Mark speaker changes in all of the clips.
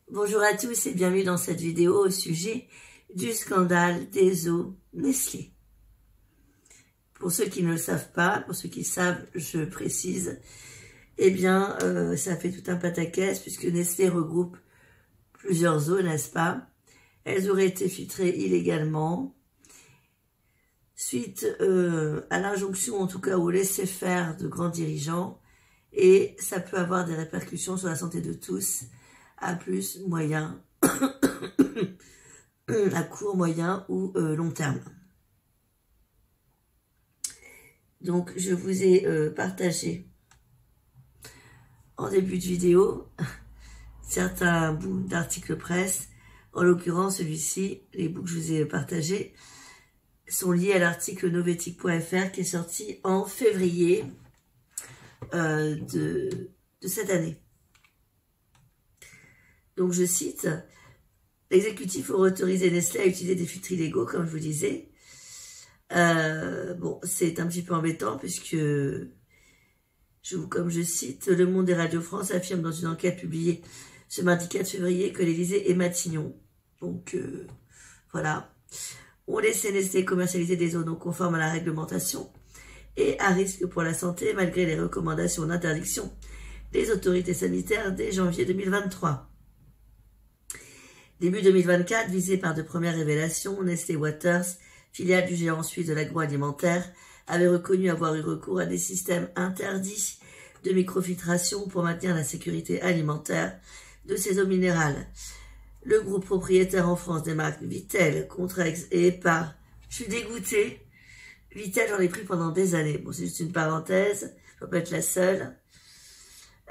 Speaker 1: Bonjour à tous et bienvenue dans cette vidéo au sujet du scandale des eaux Nestlé. Pour ceux qui ne le savent pas, pour ceux qui savent, je précise, eh bien, ça fait tout un pataquès puisque Nestlé regroupe plusieurs eaux, n'est-ce pas? Elles auraient été filtrées illégalement suite à l'injonction, en tout cas au laisser-faire de grands dirigeants, et ça peut avoir des répercussions sur la santé de tous, à plus, moyen, à court, moyen ou long terme. Donc, je vous ai partagé en début de vidéo certains bouts d'articles presse. En l'occurrence, celui-ci, les bouts que je vous ai partagés, sont liés à l'article novetic.fr qui est sorti en février de cette année. Donc, je cite, « L'exécutif aurait autorisé Nestlé à utiliser des filtres illégaux, comme je vous disais. » Bon, c'est un petit peu embêtant puisque, comme je cite, Le Monde et Radio France affirme dans une enquête publiée ce mardi 4 février que l'Élysée est Matignon. Donc, voilà. On laissait Nestlé commercialiser des eaux non conformes à la réglementation et à risque pour la santé malgré les recommandations d'interdiction des autorités sanitaires dès janvier 2023. Début 2024, visé par de premières révélations, Nestlé Waters, filiale du géant suisse de l'agroalimentaire, avait reconnu avoir eu recours à des systèmes interdits de microfiltration pour maintenir la sécurité alimentaire de ses eaux minérales. Le groupe propriétaire en France des marques Vittel, Contrex et Epar. Je suis dégoûtée. Vittel, j'en ai pris pendant des années. Bon, c'est juste une parenthèse. Je ne peux pas être la seule.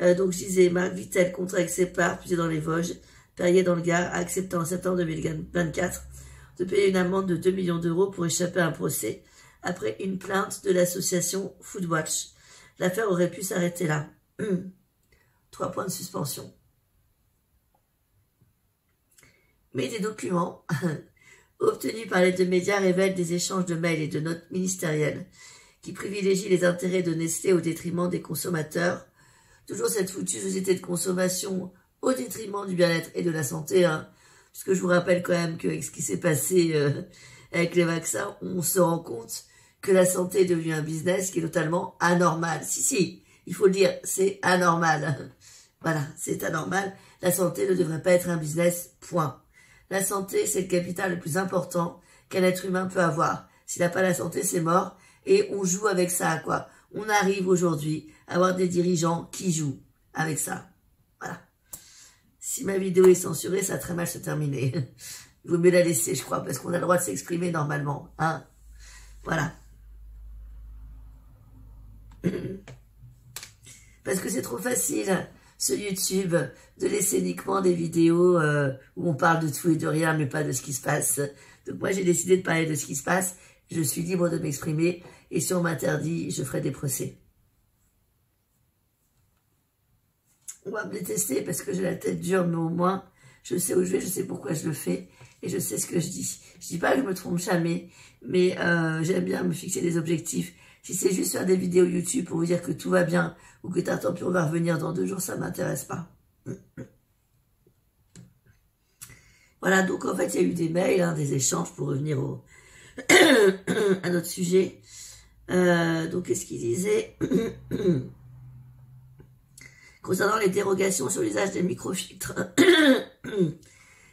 Speaker 1: Donc, je disais, marque Vittel, Contrex et Epar, puisé dans les Vosges, Perrier dans le Gard, a accepté en septembre 2024 de payer une amende de 2 millions d'euros pour échapper à un procès après une plainte de l'association Foodwatch. L'affaire aurait pu s'arrêter là. 3 points de suspension. Mais des documents obtenus par l'aide de médias révèlent des échanges de mails et de notes ministérielles qui privilégient les intérêts de Nestlé au détriment des consommateurs. Toujours cette foutue société de consommation au détriment du bien-être et de la santé, hein. Parce que je vous rappelle quand même qu'avec ce qui s'est passé avec les vaccins, on se rend compte que la santé est devenue un business qui est totalement anormal. Si, il faut le dire, c'est anormal. Voilà, c'est anormal. La santé ne devrait pas être un business, point. La santé, c'est le capital le plus important qu'un être humain peut avoir. S'il n'a pas la santé, c'est mort. Et on joue avec ça, quoi. On arrive aujourd'hui à avoir des dirigeants qui jouent avec ça. Voilà. Si ma vidéo est censurée, ça va très mal se terminer. Il vaut mieux la laisser, je crois, parce qu'on a le droit de s'exprimer normalement. Hein, voilà. Parce que c'est trop facile, ce YouTube, de laisser uniquement des vidéos où on parle de tout et de rien, mais pas de ce qui se passe. Donc moi, j'ai décidé de parler de ce qui se passe. Je suis libre de m'exprimer. Et si on m'interdit, je ferai des procès. On va me détester parce que j'ai la tête dure, mais au moins, je sais où je vais, je sais pourquoi je le fais, et je sais ce que je dis. Je dis pas que je me trompe jamais, mais j'aime bien me fixer des objectifs. Si c'est juste faire des vidéos YouTube pour vous dire que tout va bien, ou que t'attends puis on va revenir dans 2 jours, ça m'intéresse pas. Voilà, donc en fait, il y a eu des mails, hein, des échanges pour revenir à notre sujet. Donc, qu'est-ce qu'il disait? Concernant les dérogations sur l'usage des microfiltres,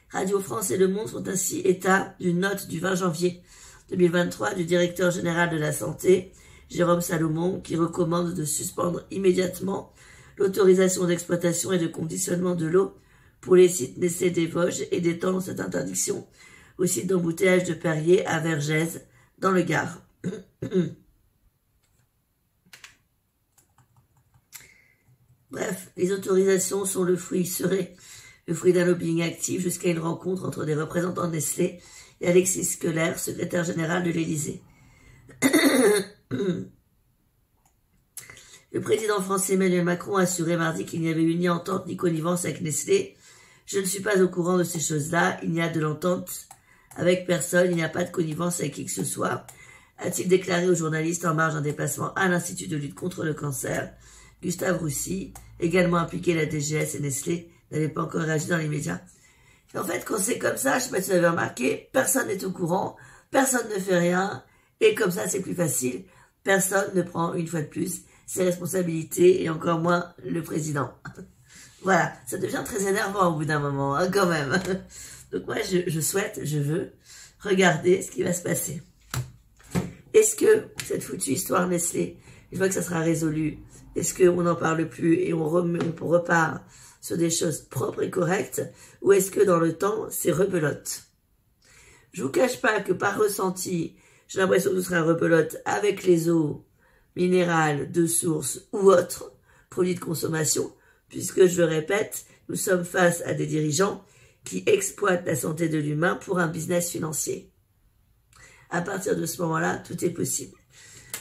Speaker 1: Radio France et Le Monde font ainsi état d'une note du 20 janvier 2023 du directeur général de la santé, Jérôme Salomon, qui recommande de suspendre immédiatement l'autorisation d'exploitation et de conditionnement de l'eau pour les sites Nestlé des Vosges et d'étendre cette interdiction au site d'embouteillage de Perrier à Vergès, dans le Gard. Bref, les autorisations sont seraient le fruit d'un lobbying actif jusqu'à une rencontre entre des représentants de Nestlé et Alexis Keller, secrétaire général de l'Élysée. Le président français Emmanuel Macron a assuré mardi qu'il n'y avait eu ni entente ni connivence avec Nestlé. Je ne suis pas au courant de ces choses-là. Il n'y a de l'entente avec personne. Il n'y a pas de connivence avec qui que ce soit, a-t-il déclaré aux journalistes en marge d'un déplacement à l'Institut de lutte contre le cancer. Gustave Roussy, également impliqué la DGS et Nestlé, n'avait pas encore réagi dans les médias. Et en fait, quand c'est comme ça, je ne sais pas si vous avez remarqué, personne n'est au courant, personne ne fait rien, et comme ça, c'est plus facile. Personne ne prend, une fois de plus, ses responsabilités, et encore moins le président. Voilà, ça devient très énervant au bout d'un moment, hein, quand même. Donc moi, je veux regarder ce qui va se passer. Est-ce que cette foutue histoire Nestlé, une fois que ça sera résolu, est-ce qu'on n'en parle plus et on repart sur des choses propres et correctes, ou est-ce que dans le temps, c'est rebelote? Je vous cache pas que par ressenti, j'ai l'impression que ce sera rebelote avec les eaux minérales de source ou autres produits de consommation, puisque, je le répète, nous sommes face à des dirigeants qui exploitent la santé de l'humain pour un business financier. À partir de ce moment-là, tout est possible.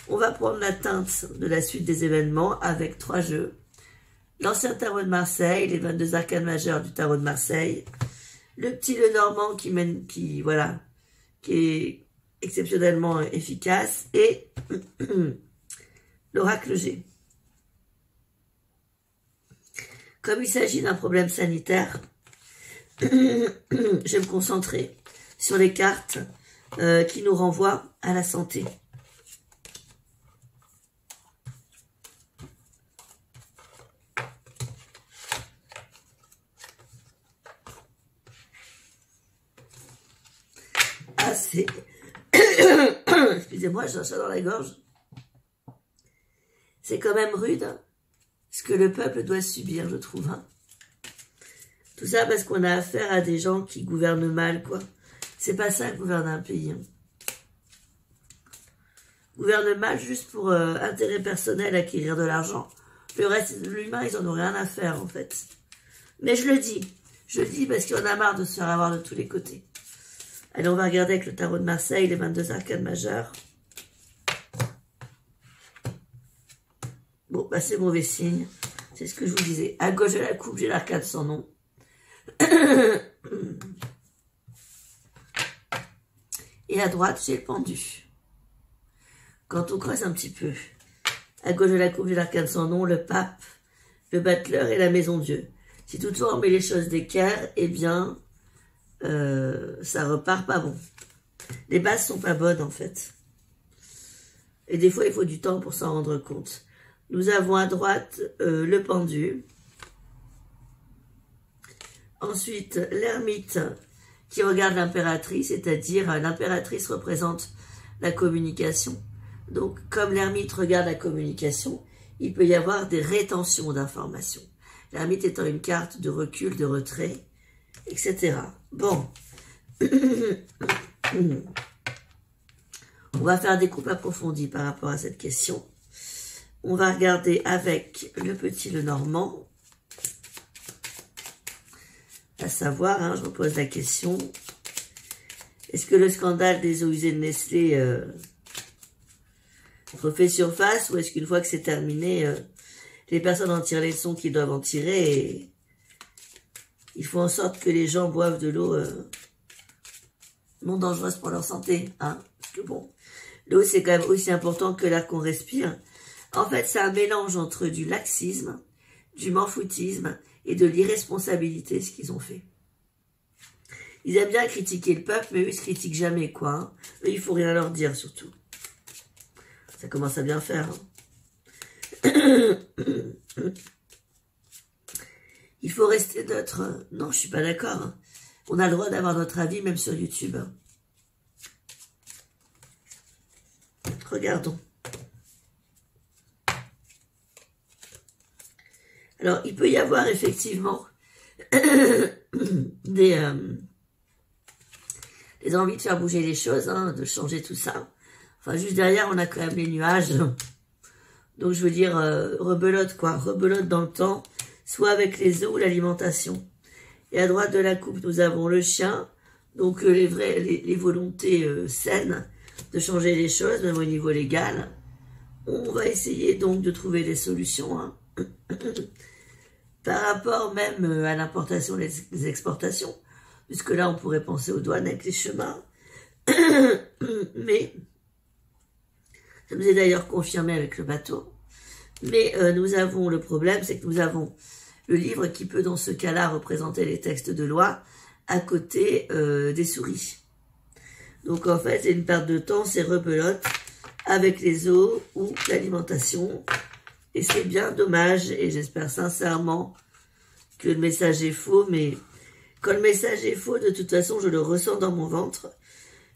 Speaker 1: On va prendre la teinte de la suite des événements avec 3 jeux. L'ancien tarot de Marseille, les 22 arcanes majeures du tarot de Marseille, le petit Lenormand qui est exceptionnellement efficace, et l'oracle G. Comme il s'agit d'un problème sanitaire, je vais me concentrer sur les cartes qui nous renvoient à la santé. Ah, c'est... Excusez-moi, j'ai un chat dans la gorge. C'est quand même rude, hein, ce que le peuple doit subir, je trouve. Hein. Tout ça parce qu'on a affaire à des gens qui gouvernent mal, quoi. C'est pas ça, gouverner un pays. Hein. Gouverne mal juste pour intérêt personnel, acquérir de l'argent. Le reste de l'humain, ils en ont rien à faire, en fait. Mais je le dis parce qu'il y en a marre de se faire avoir de tous les côtés. Allez, on va regarder avec le tarot de Marseille, les 22 arcanes majeures. Bon, bah c'est mauvais signe. C'est ce que je vous disais. À gauche de la coupe, j'ai l'arcane sans nom. Et à droite, j'ai le pendu. Quand on creuse un petit peu, à gauche de la coupe, j'ai l'arcane sans nom, le pape, le battleur et la maison Dieu. Si toutefois on met les choses d'équerre, eh bien, ça repart pas bon. Les bases sont pas bonnes, en fait. Et des fois, il faut du temps pour s'en rendre compte. Nous avons à droite le pendu. Ensuite, l'ermite qui regarde l'impératrice, c'est-à-dire l'impératrice représente la communication. Donc, comme l'ermite regarde la communication, il peut y avoir des rétentions d'informations. L'ermite étant une carte de recul, de retrait, etc. Bon. On va faire des coupes approfondies par rapport à cette question. On va regarder avec le petit Lenormand. À savoir, hein, je repose la question. Est-ce que le scandale des eaux usées de Nestlé refait surface, ou est-ce qu'une fois que c'est terminé, les personnes en tirent les leçons qu'ils doivent en tirer et il faut en sorte que les gens boivent de l'eau non dangereuse pour leur santé, hein, parce que bon, l'eau c'est quand même aussi important que l'air qu'on respire. En fait, c'est un mélange entre du laxisme, du m'en-foutisme et de l'irresponsabilité, ce qu'ils ont fait. Ils aiment bien critiquer le peuple, mais eux, ils se critiquent jamais, quoi. Hein. Eux, il faut rien leur dire, surtout. Ça commence à bien faire. Hein. Il faut rester neutre. Non, je suis pas d'accord. Hein. On a le droit d'avoir notre avis, même sur YouTube. Hein. Regardons. Alors, il peut y avoir effectivement des envies de faire bouger les choses, hein, de changer tout ça. Enfin, juste derrière, on a quand même les nuages. Donc, je veux dire, rebelote, quoi. Rebelote dans le temps, soit avec les œufs ou l'alimentation. Et à droite de la coupe, nous avons le chien. Donc, les volontés saines de changer les choses, même au niveau légal. On va essayer donc de trouver des solutions, hein. Par rapport même à l'importation et les exportations, puisque là, on pourrait penser aux douanes avec les chemins. Mais, ça nous est d'ailleurs confirmé avec le bateau. Mais nous avons le problème, c'est que nous avons le livre qui peut, dans ce cas-là, représenter les textes de loi à côté des souris. Donc, en fait, c'est une perte de temps, c'est rebelote avec les os ou l'alimentation. Et c'est bien dommage, et j'espère sincèrement que le message est faux, mais quand le message est faux, de toute façon, je le ressens dans mon ventre.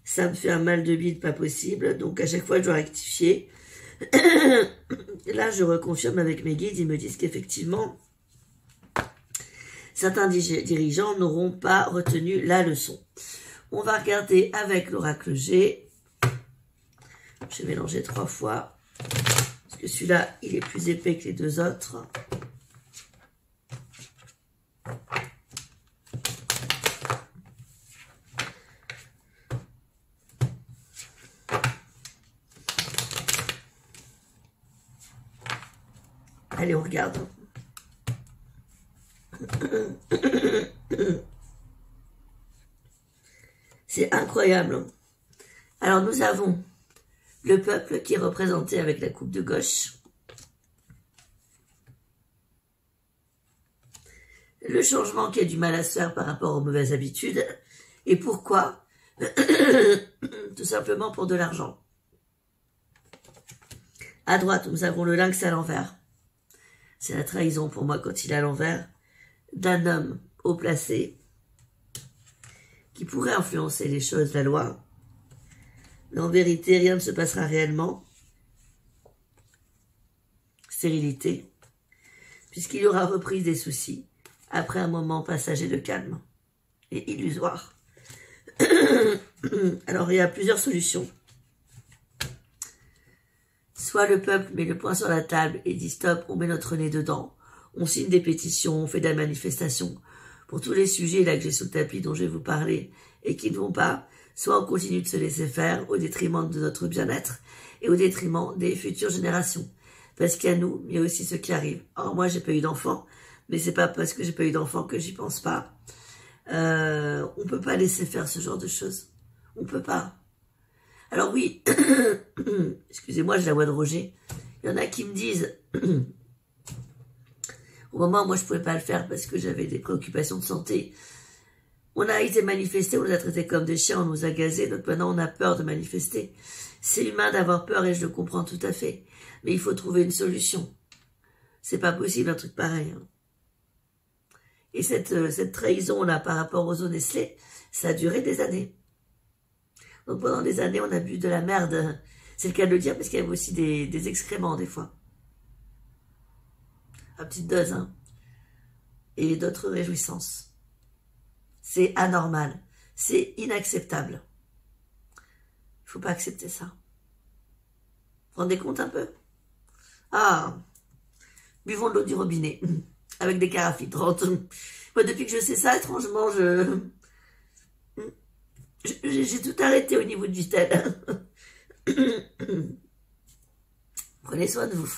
Speaker 1: Ça me fait un mal de bide pas possible, donc à chaque fois, je dois rectifier. Là, je reconfirme avec mes guides, ils me disent qu'effectivement, certains dirigeants n'auront pas retenu la leçon. On va regarder avec l'oracle G. Je vais mélanger 3 fois. Parce que celui-là, il est plus épais que les 2 autres. Allez, on regarde. C'est incroyable. Alors, nous avons le peuple qui est représenté avec la coupe de gauche. Le changement qui a du mal à se faire par rapport aux mauvaises habitudes. Et pourquoi? Tout simplement pour de l'argent. À droite, nous avons le lynx à l'envers. C'est la trahison pour moi quand il est à l'envers d'un homme haut placé qui pourrait influencer les choses, la loi. Mais en vérité, rien ne se passera réellement. Stérilité. Puisqu'il y aura reprise des soucis après un moment passager de calme et illusoire. Alors, il y a plusieurs solutions. Soit le peuple met le poing sur la table et dit stop, on met notre nez dedans. On signe des pétitions, on fait de la manifestation. Pour tous les sujets là que j'ai sous le tapis dont je vais vous parler et qui ne vont pas, soit on continue de se laisser faire au détriment de notre bien-être et au détriment des futures générations. Parce qu'il y a nous, mais il y a aussi ceux qui arrivent. Or moi, j'ai pas eu d'enfant, mais c'est pas parce que j'ai pas eu d'enfant que j'y pense pas. On peut pas laisser faire ce genre de choses. On peut pas. Alors oui, excusez-moi, j'ai la voix de Roger. Il y en a qui me disent, au moment où moi je pouvais pas le faire parce que j'avais des préoccupations de santé, on a été manifesté, on nous a traités comme des chiens, on nous a gazés, donc maintenant on a peur de manifester. C'est humain d'avoir peur et je le comprends tout à fait. Mais il faut trouver une solution. C'est pas possible un truc pareil. Hein. Et cette trahison-là par rapport aux eaux Nestlé, ça a duré des années. Donc pendant des années, on a bu de la merde. C'est le cas de le dire parce qu'il y avait aussi des excréments des fois. À petite dose, hein. Et d'autres réjouissances. C'est anormal. C'est inacceptable. Il ne faut pas accepter ça. Vous vous rendez compte un peu? Ah, buvons de l'eau du robinet. Avec des carafes filtrantes. Moi, depuis que je sais ça, étrangement, j'ai tout arrêté au niveau du tel. Prenez soin de vous.